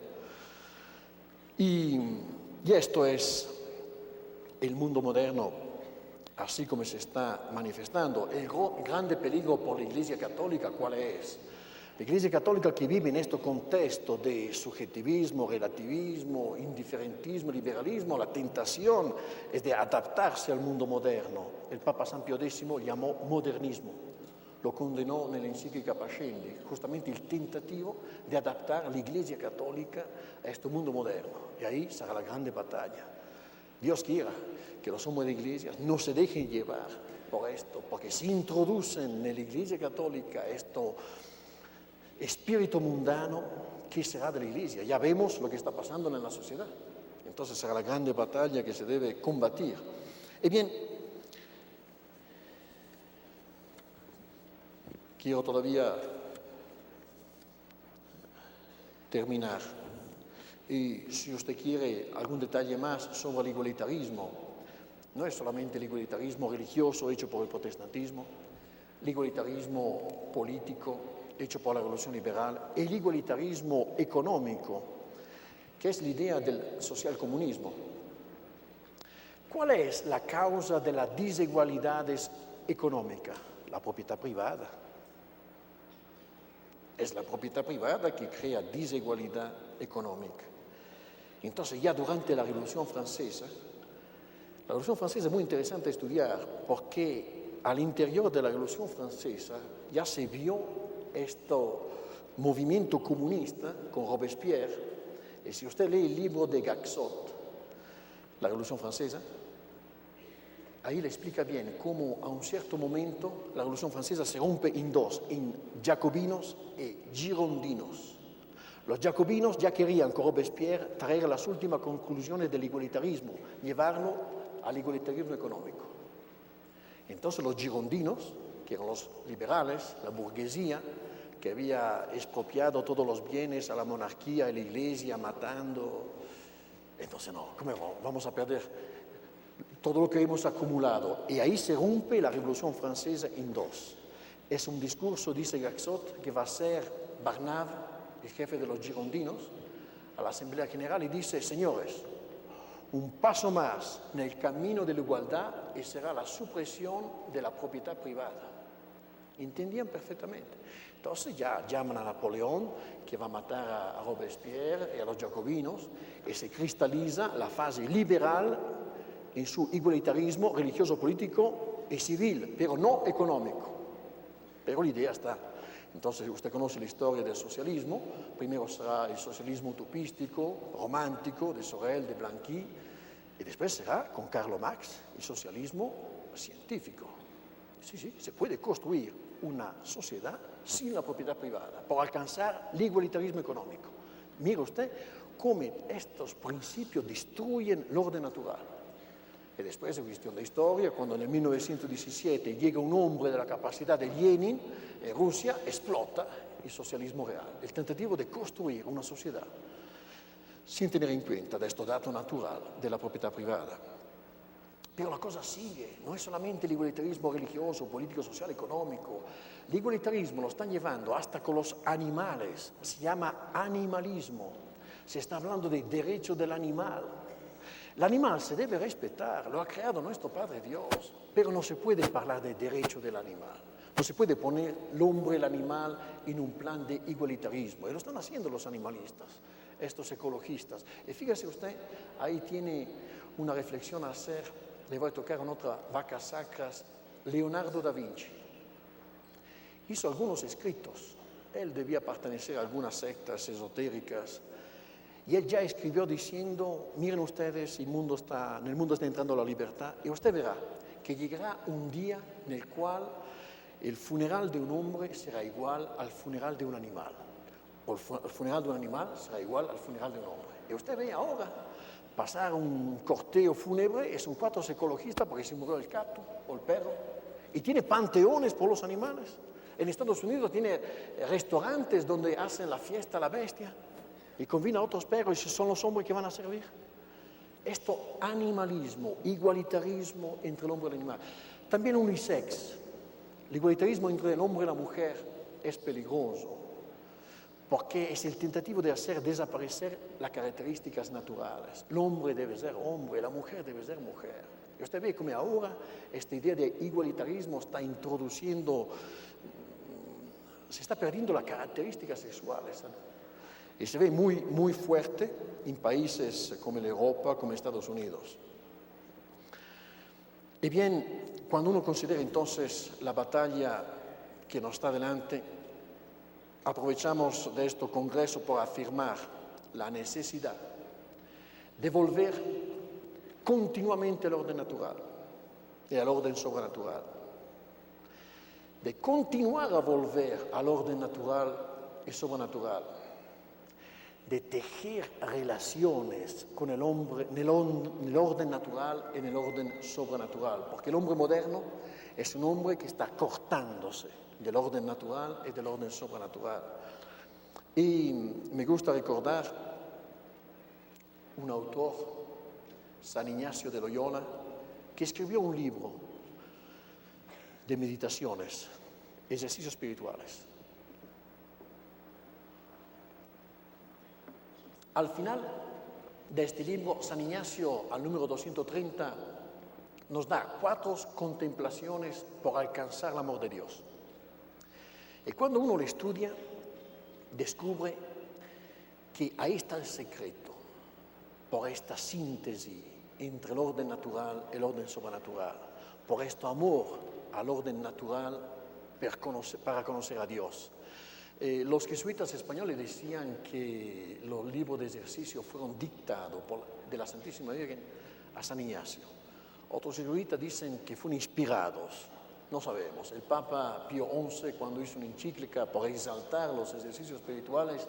Y esto es el mundo moderno, así como se está manifestando. El grande peligro por la Iglesia Católica, ¿cuál es? La Iglesia Católica, que vive en este contexto de subjetivismo, relativismo, indiferentismo, liberalismo, la tentación es de adaptarse al mundo moderno. El Papa San Pío X llamó modernismo, lo condenó en la encíclica Pascendi, justamente el tentativo de adaptar a la Iglesia Católica a este mundo moderno. Y ahí será la grande batalla. Dios quiera que los hombres de iglesias no se dejen llevar por esto, porque si introducen en la Iglesia Católica esto espíritu mundano, ¿qué será de la Iglesia? Ya vemos lo que está pasando en la sociedad. entonces será la grande batalla que se debe combatir. Y bien, quiero todavía terminar. Y si usted quiere algún detalle más sobre el igualitarismo, no es solamente el igualitarismo religioso hecho por el protestantismo, el igualitarismo político hecho por la Revolución Liberal, el igualitarismo económico, que es la idea del socialcomunismo. ¿Cuál es la causa de las desigualdades económicas? La propiedad privada. Es la propiedad privada que crea desigualdad económica. Entonces, ya durante la Revolución Francesa es muy interesante estudiar porque al interior de la Revolución Francesa ya se vio este movimiento comunista con Robespierre. Y si usted lee el libro de Gaxot, La Revolución Francesa, ahí le explica bien cómo a un cierto momento la Revolución Francesa se rompe en dos, en jacobinos y girondinos. Los jacobinos ya querían con Robespierre traer las últimas conclusiones del igualitarismo, llevarlo al igualitarismo económico. Entonces los girondinos, que eran los liberales, la burguesía, que había expropiado todos los bienes a la monarquía y la iglesia, matando. Entonces no, ¿cómo vamos a perder todo lo que hemos acumulado? Y ahí se rompe la Revolución Francesa en dos. Es un discurso, dice Gaxot, que va a ser Barnave, el jefe de los girondinos, a la Asamblea General y dice: señores, un paso más en el camino de la igualdad y será la supresión de la propiedad privada. Entendían perfectamente. Entonces ya llaman a Napoleón, que va a matar a Robespierre y a los jacobinos, y se cristaliza la fase liberal en su igualitarismo religioso, político y civil, pero no económico. Pero la idea está. Entonces usted conoce la historia del socialismo. Primero será el socialismo utopístico, romántico, de Sorel, de Blanqui, y después será, con Karl Marx, el socialismo científico. Sí, se puede construir una sociedad sin la propiedad privada para alcanzar el igualitarismo económico. Mire usted cómo estos principios destruyen el orden natural. Y después es cuestión de historia, cuando en el 1917 llega un hombre de la capacidad de Lenin, en Rusia explota el socialismo real, el tentativo de construir una sociedad sin tener en cuenta este dato natural de la propiedad privada. Pero la cosa sigue, no es solamente el igualitarismo religioso, político, social, económico. El igualitarismo lo están llevando hasta con los animales, se llama animalismo. Se está hablando de derecho del animal. El animal se debe respetar, lo ha creado nuestro Padre Dios, pero no se puede hablar de derecho del animal. No se puede poner el hombre y el animal en un plan de igualitarismo. Y lo están haciendo los animalistas, estos ecologistas. Y fíjese usted, ahí tiene una reflexión a hacer. Le voy a tocar en otra vacas sacras, Leonardo da Vinci. Hizo algunos escritos. Él debía pertenecer a algunas sectas esotéricas. Y él ya escribió diciendo: miren ustedes, en el mundo está entrando la libertad. Y usted verá que llegará un día en el cual el funeral de un hombre será igual al funeral de un animal. O el funeral de un animal será igual al funeral de un hombre. Y usted ve ahora pasar un cortejo fúnebre y son 4 ecologistas porque se murió el gato o el perro. Y tiene panteones por los animales. En Estados Unidos tiene restaurantes donde hacen la fiesta a la bestia y convina a otros perros y son los hombres que van a servir. Esto animalismo, igualitarismo entre el hombre y el animal. También unisex. El igualitarismo entre el hombre y la mujer es peligroso porque es el tentativo de hacer desaparecer las características naturales. El hombre debe ser hombre, la mujer debe ser mujer. Y usted ve como ahora esta idea de igualitarismo está introduciendo, se está perdiendo las características sexuales. Y se ve muy, muy fuerte en países como Europa, como Estados Unidos. Y bien, cuando uno considera entonces la batalla que nos está delante, aprovechamos de este congreso para afirmar la necesidad de volver continuamente al orden natural y al orden sobrenatural, de continuar a volver al orden natural y sobrenatural, de tejer relaciones con el hombre en el orden natural y en el orden sobrenatural, porque el hombre moderno es un hombre que está cortándose del orden natural y del orden sobrenatural. Y me gusta recordar un autor, San Ignacio de Loyola, que escribió un libro de meditaciones, ejercicios espirituales. Al final de este libro, San Ignacio, al número 230, nos da 4 contemplaciones por alcanzar el amor de Dios. Y cuando uno lo estudia, descubre que ahí está el secreto, por esta síntesis entre el orden natural y el orden sobrenatural, por este amor al orden natural para conocer a Dios. Los jesuitas españoles decían que los libros de ejercicio fueron dictados de la Santísima Virgen a San Ignacio. Otros jesuitas dicen que fueron inspirados. No sabemos. El Papa Pío XI, cuando hizo una encíclica por exaltar los ejercicios espirituales,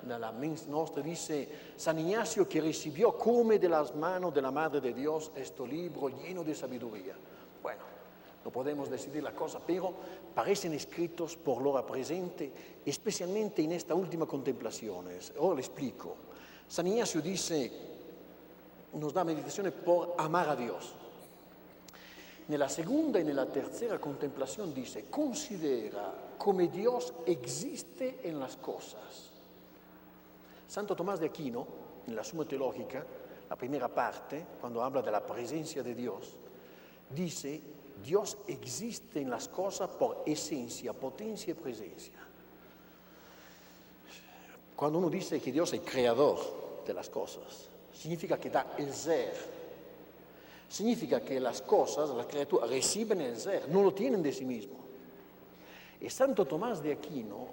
la Mens Nostra dice: San Ignacio, que recibió come de las manos de la Madre de Dios este libro lleno de sabiduría. Bueno, no podemos decidir la cosa, pero parecen escritos por l'ora presente, especialmente en esta última contemplación. Ahora le explico. San Ignacio dice, nos da meditaciones por amar a Dios. Nella seconda e nella tercera contemplación dice, considera come Dios existe en las cosas. Santo Tomás de Aquino, nella Summa Teológica, la primera parte, cuando habla de la presencia de Dios, dice, Dios existe en las cosas por esencia, potencia y presencia. Cuando uno dice que Dios es creador de las cosas, significa que da el ser. Significa que las cosas, las criaturas, reciben el ser, no lo tienen de sí mismo. Y Santo Tomás de Aquino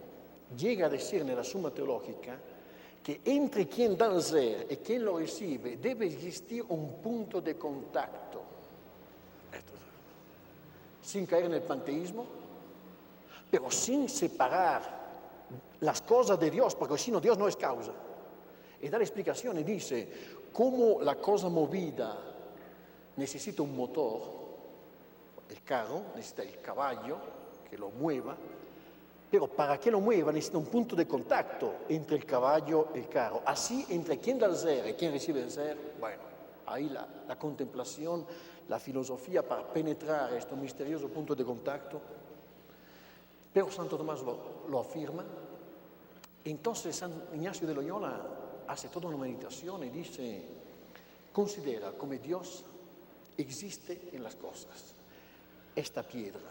llega a decir en la Summa Teológica que entre quien da el ser y quien lo recibe debe existir un punto de contacto. Sin caer en el panteísmo, pero sin separar las cosas de Dios, porque si no Dios no es causa. Y da la explicación y dice, cómo la cosa movida necesita un motor, el carro necesita el caballo que lo mueva, pero para que lo mueva necesita un punto de contacto entre el caballo y el carro. Así, entre quien da el ser y quien recibe el ser, bueno, ahí la contemplación, la filosofía para penetrar este misterioso punto de contacto. Pero Santo Tomás lo afirma. Entonces San Ignacio de Loyola hace toda una meditación y dice, considera como Dios existe en las cosas. Esta piedra,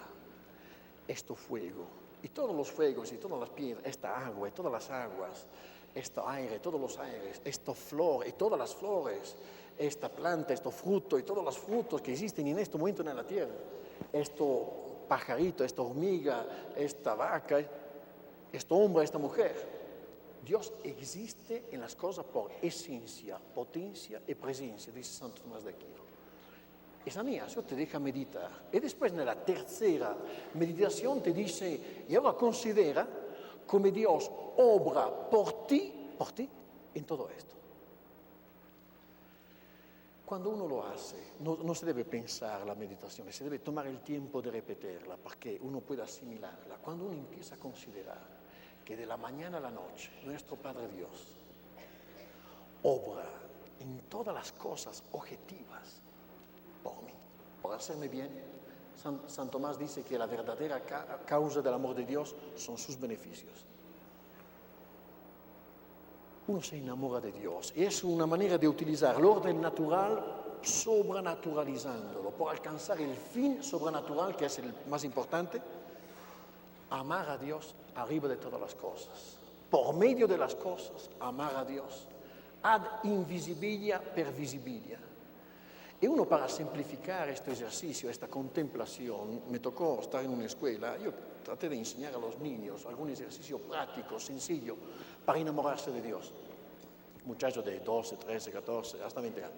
este fuego, y todos los fuegos y todas las piedras, esta agua y todas las aguas, este aire, todos los aires, esta flor y todas las flores, esta planta, este fruto y todos los frutos que existen en este momento en la tierra, este pajarito, esta hormiga, esta vaca, este hombre, esta mujer. Dios existe en las cosas por esencia, potencia y presencia, dice Santo Tomás de Aquino. Y San Ignacio te deja meditar. Y después en la tercera meditación te dice, y ahora considera como Dios obra por ti, en todo esto. Cuando uno lo hace, no se debe pensar la meditación, se debe tomar el tiempo de repetirla para que uno pueda asimilarla. Cuando uno empieza a considerar que de la mañana a la noche nuestro Padre Dios obra en todas las cosas objetivas por mí, por hacerme bien, San Tomás dice que la verdadera causa del amor de Dios son sus beneficios. Uno se enamora de Dios y es una manera de utilizar el orden natural sobrenaturalizándolo, por alcanzar el fin sobrenatural que es el más importante, amar a Dios arriba de todas las cosas, por medio de las cosas, amar a Dios, ad invisibilia per visibilia. Y uno, para simplificar este ejercicio, esta contemplación, me tocó estar en una escuela, yo traté de enseñar a los niños algún ejercicio práctico, sencillo, para enamorarse de Dios. Muchachos de 12, 13, 14, hasta 20 años.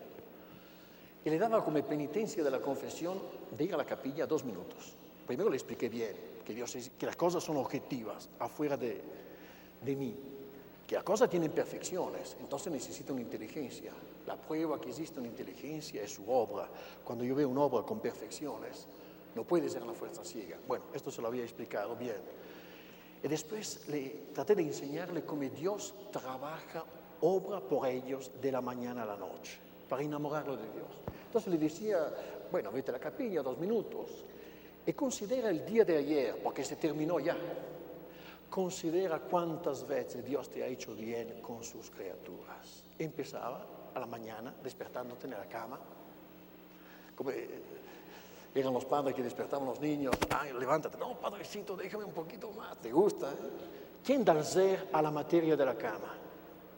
Y le daba como penitencia de la confesión de ir a la capilla 2 minutos. Primero le expliqué bien que las cosas son objetivas, afuera de mí. que la cosa tiene imperfecciones, entonces necesita una inteligencia. La prueba que existe una inteligencia es su obra. Cuando yo veo una obra con perfecciones, no puede ser una fuerza ciega. Bueno, esto se lo había explicado bien. Y después traté de enseñarle cómo Dios trabaja, obra por ellos de la mañana a la noche, para enamorarlo de Dios. Entonces le decía, bueno, vete a la capilla 2 minutos y considera el día de ayer, porque se terminó ya. Considera cuántas veces Dios te ha hecho bien con sus criaturas. Empezaba a la mañana despertándote en la cama, como eran los padres que despertaban a los niños. Ay, levántate, no, padrecito, déjame un poquito más, ¿te gusta? ¿Quién da el ser a la materia de la cama?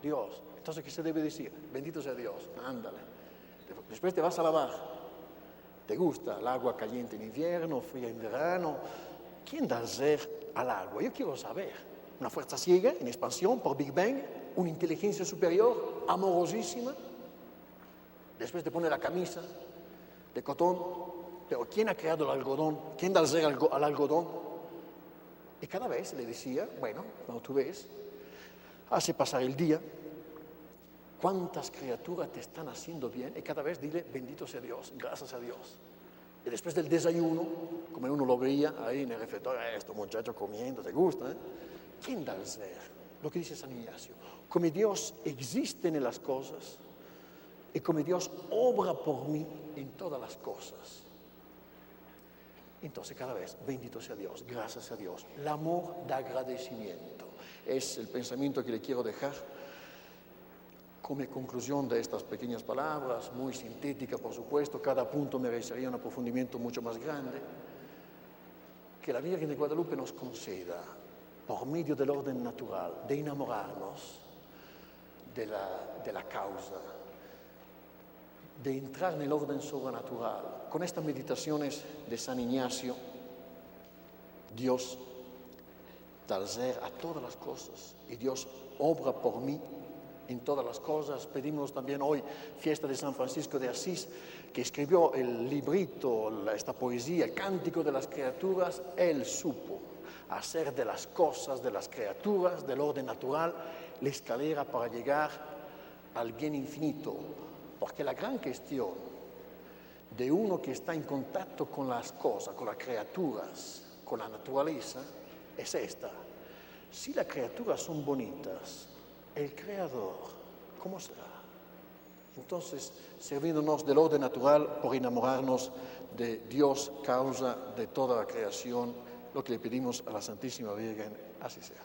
Dios. Entonces, ¿qué se debe decir? Bendito sea Dios, ándale. Después te vas a lavar. ¿Te gusta el agua caliente en invierno, fría en verano? ¿Quién da el ser al agua? Yo quiero saber. Una fuerza ciega en expansión por Big Bang, una inteligencia superior, amorosísima. Después te pone la camisa de cotón. Pero ¿quién ha creado el algodón? ¿Quién da el ser al algodón? Y cada vez le decía, bueno, cuando tú ves, hace pasar el día, cuántas criaturas te están haciendo bien, y cada vez dile, bendito sea Dios, gracias a Dios. Y después del desayuno, como uno lo veía ahí en el refectorio, estos muchachos comiendo, ¿te gusta? ¿Quién da el ser? Lo que dice San Ignacio, como Dios existe en las cosas y como Dios obra por mí en todas las cosas. Entonces cada vez, bendito sea Dios, gracias a Dios. El amor de agradecimiento es el pensamiento que le quiero dejar como conclusión de estas pequeñas palabras, muy sintética por supuesto, cada punto merecería un aprofundimiento mucho más grande, que la Virgen de Guadalupe nos conceda, por medio del orden natural, de enamorarnos de la causa, de entrar en el orden sobrenatural. Con estas meditaciones de San Ignacio, Dios da el ser a todas las cosas y Dios obra por mí en todas las cosas. Pedimos también hoy, fiesta de San Francisco de Asís, que escribió el librito, esta poesía, el Cántico de las Criaturas. Él supo hacer de las cosas, de las criaturas, del orden natural, la escalera para llegar al bien infinito. Porque la gran cuestión de uno que está en contacto con las cosas, con las criaturas, con la naturaleza, es esta. Si las criaturas son bonitas, el Creador, ¿cómo será? Entonces, sirviéndonos del orden natural por enamorarnos de Dios, causa de toda la creación, lo que le pedimos a la Santísima Virgen, así sea.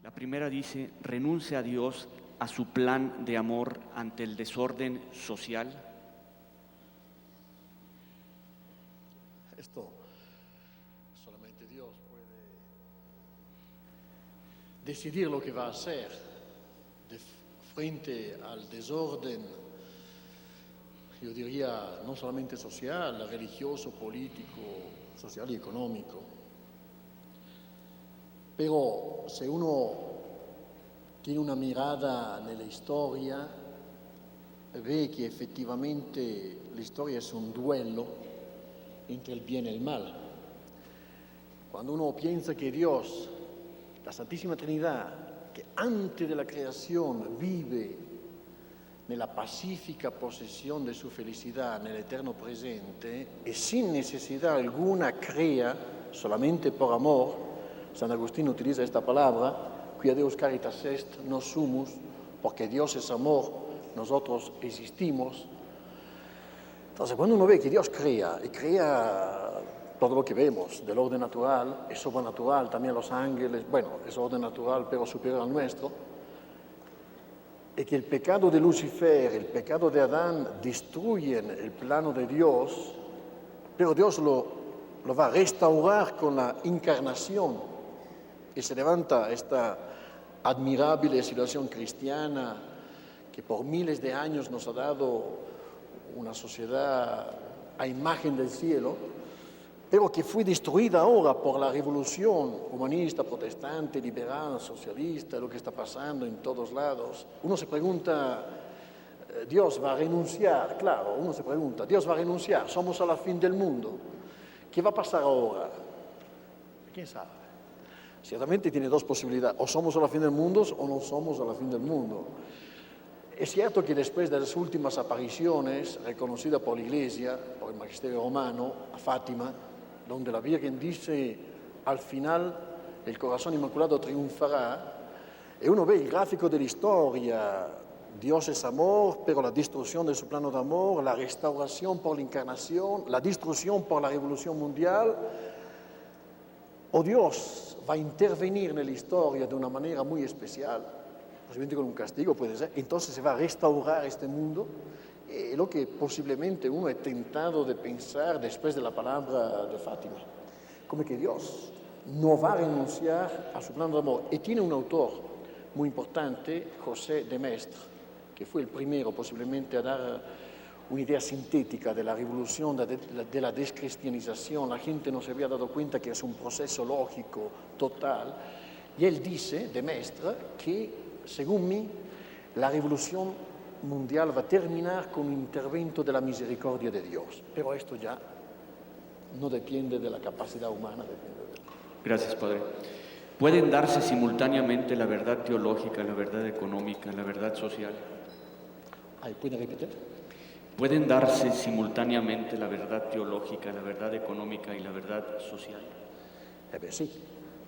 La primera dice, renuncia a Dios a su plan de amor ante el desorden social. Esto solamente Dios puede decidir lo que va a hacer de frente al desorden, yo diría no solamente social, religioso, político, social y económico. Pero se uno tiene una mirada nella storia, ve che effettivamente la storia è un duello entre el bien y el mal. Cuando uno piensa que Dios, la Santísima Trinidad, que antes de la creación vive nella pacifica posesión de su felicidad en el eterno presente y sin necesidad alguna crea solamente por amor, San Agustín utiliza esta palabra, quia Deus caritas est, nos sumus, porque Dios es amor, nosotros existimos. Entonces, cuando uno ve que Dios crea, y crea todo lo que vemos del orden natural y sobrenatural, también los ángeles, bueno, es orden natural pero superior al nuestro, y que el pecado de Lucifer, el pecado de Adán destruyen el plano de Dios, pero Dios lo va a restaurar con la encarnación. Y se levanta esta admirable civilización cristiana que por miles de años nos ha dado una sociedad a imagen del cielo, pero que fue destruida ahora por la revolución humanista, protestante, liberal, socialista, lo que está pasando en todos lados. Uno se pregunta, ¿Dios va a renunciar? Claro, uno se pregunta, ¿Dios va a renunciar? Somos a la fin del mundo. ¿Qué va a pasar ahora? ¿Quién sabe? Ciertamente tiene dos posibilidades, o somos a la fin del mundo o no somos a la fin del mundo. Es cierto que después de las últimas apariciones reconocidas por la Iglesia, por el magisterio romano, a Fátima, donde la Virgen dice al final el corazón inmaculado triunfará, y uno ve el gráfico de la historia, Dios es amor, pero la destrucción de su plano de amor, la restauración por la encarnación, la destrucción por la revolución mundial, o Dios va a intervenir en la historia de una manera muy especial, posiblemente con un castigo puede ser, entonces se va a restaurar este mundo, es lo que posiblemente uno es tentado de pensar después de la palabra de Fátima, como que Dios no va a renunciar a su plano de amor. Y tiene un autor muy importante, José de Maistre, que fue el primero posiblemente a dar una idea sintética de la revolución, de la descristianización. La gente no se había dado cuenta que es un proceso lógico total. Y él dice, de Maistre, que según mí, la revolución mundial va a terminar con un intervento de la misericordia de Dios. Pero esto ya no depende de la capacidad humana, depende de... Gracias, Padre. ¿Pueden darse simultáneamente la verdad teológica, la verdad económica, la verdad social? ¿Puede repetir? ¿Pueden darse simultáneamente la verdad teológica, la verdad económica y la verdad social? Sí,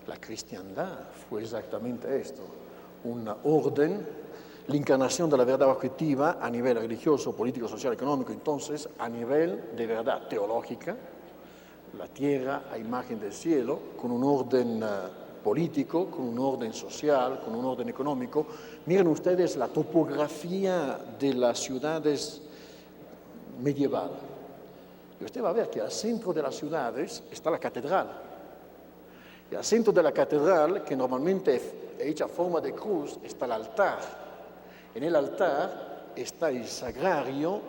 la cristiandad fue exactamente esto, un orden, la encarnación de la verdad objetiva a nivel religioso, político, social, económico, entonces a nivel de verdad teológica, la tierra a imagen del cielo, con un orden político, con un orden social, con un orden económico. Miren ustedes la topografía de las ciudades medieval. Y usted va a ver que al centro de las ciudades está la catedral. Y al centro de la catedral, que normalmente es hecha a forma de cruz, está el altar. En el altar está el sagrario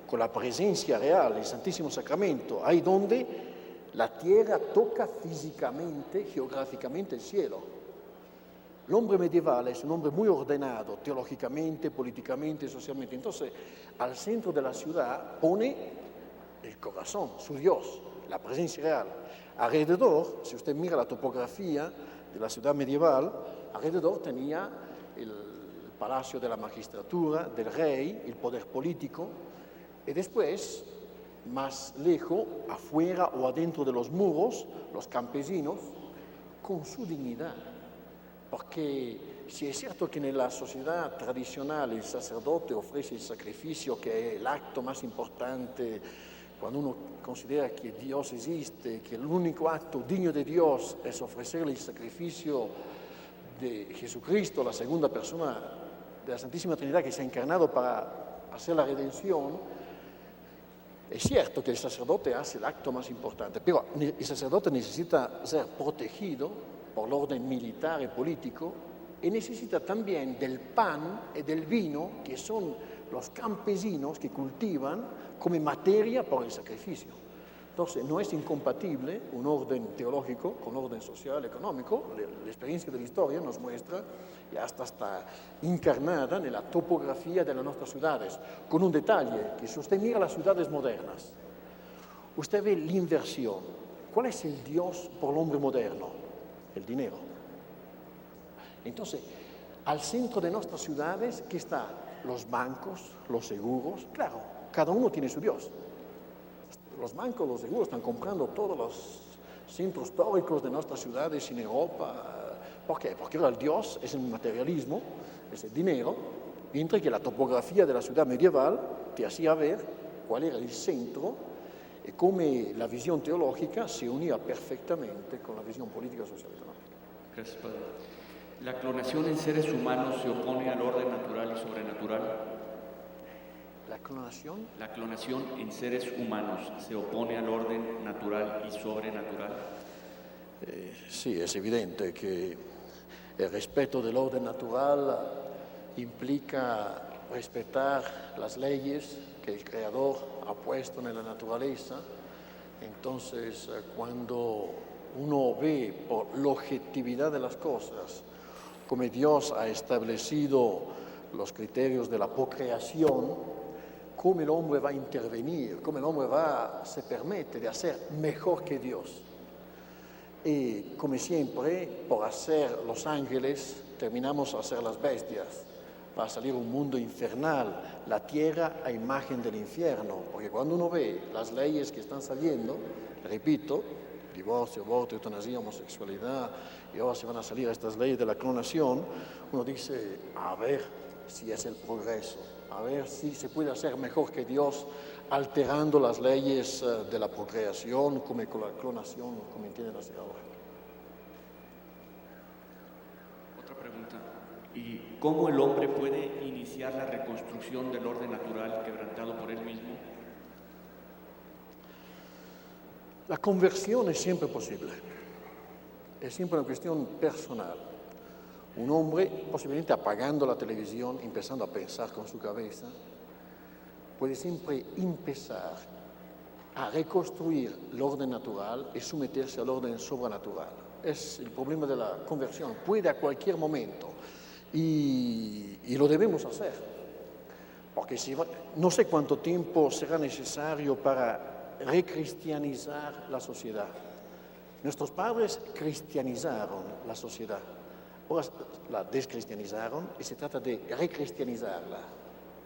con la presencia real, el Santísimo Sacramento, ahí donde la tierra toca físicamente, geográficamente el cielo. El hombre medieval es un hombre muy ordenado, teológicamente, políticamente, socialmente. Entonces, al centro de la ciudad pone el corazón, su Dios, la presencia real. Alrededor, si usted mira la topografía de la ciudad medieval, alrededor tenía el palacio de la magistratura, del rey, el poder político, y después, más lejos, afuera o adentro de los muros, los campesinos, con su dignidad. Porque si es cierto que en la sociedad tradicional el sacerdote ofrece el sacrificio, que es el acto más importante cuando uno considera que Dios existe, que el único acto digno de Dios es ofrecerle el sacrificio de Jesucristo, la segunda persona de la Santísima Trinidad que se ha encarnado para hacer la redención, es cierto que el sacerdote hace el acto más importante, pero el sacerdote necesita ser protegido por el orden militar y político, y necesita también del pan y del vino, que son los campesinos que cultivan como materia por el sacrificio. Entonces, no es incompatible un orden teológico con un orden social, económico. La experiencia de la historia nos muestra, y hasta está encarnada en la topografía de nuestras ciudades, con un detalle, que si usted mira las ciudades modernas, usted ve la inversión. ¿Cuál es el Dios por el hombre moderno? El dinero. Entonces, al centro de nuestras ciudades, ¿qué está? Los bancos, los seguros. Claro, cada uno tiene su Dios. Los bancos, los seguros están comprando todos los centros históricos de nuestras ciudades en Europa. ¿Por qué? Porque ahora el Dios es el materialismo, es el dinero, mientras que la topografía de la ciudad medieval te hacía ver cuál era el centro y cómo la visión teológica se unía perfectamente con la visión política, social y económica. Gracias, Padre. ¿La clonación en seres humanos se opone al orden natural y sobrenatural? ¿La clonación? La clonación en seres humanos se opone al orden natural y sobrenatural. Sí, es evidente que El respeto del orden natural implica respetar las leyes que el Creador ha puesto en la naturaleza. Entonces, cuando uno ve por la objetividad de las cosas, como Dios ha establecido los criterios de la procreación, cómo el hombre va a intervenir, cómo el hombre se permite de hacer mejor que Dios. Y como siempre, por hacer los ángeles, terminamos a hacer las bestias. Va a salir un mundo infernal, la tierra a imagen del infierno, porque cuando uno ve las leyes que están saliendo, repito, divorcio, aborto, eutanasia, homosexualidad, y ahora se van a salir estas leyes de la clonación, uno dice, a ver si es el progreso, a ver si se puede hacer mejor que Dios alterando las leyes de la procreación, como con la clonación, como entienden hacer ahora. Otra pregunta. ¿Y cómo el hombre puede iniciar la reconstrucción del orden natural quebrantado por él mismo? La conversión es siempre posible, es siempre una cuestión personal. Un hombre, posiblemente apagando la televisión, empezando a pensar con su cabeza, puede siempre empezar a reconstruir el orden natural y someterse al orden sobrenatural. Es el problema de la conversión, puede a cualquier momento y lo debemos hacer, porque no sé cuánto tiempo será necesario para recristianizar la sociedad. Nuestros padres cristianizaron la sociedad, ahora la descristianizaron y se trata de recristianizarla.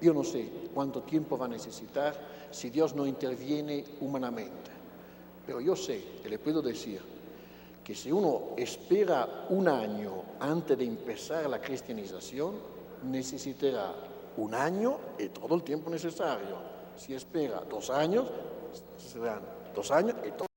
Yo no sé cuánto tiempo va a necesitar si Dios no interviene humanamente, pero yo sé y le puedo decir que si uno espera un año antes de empezar la cristianización, necesitará un año y todo el tiempo necesario. Si espera 2 años, serán 2 años y todo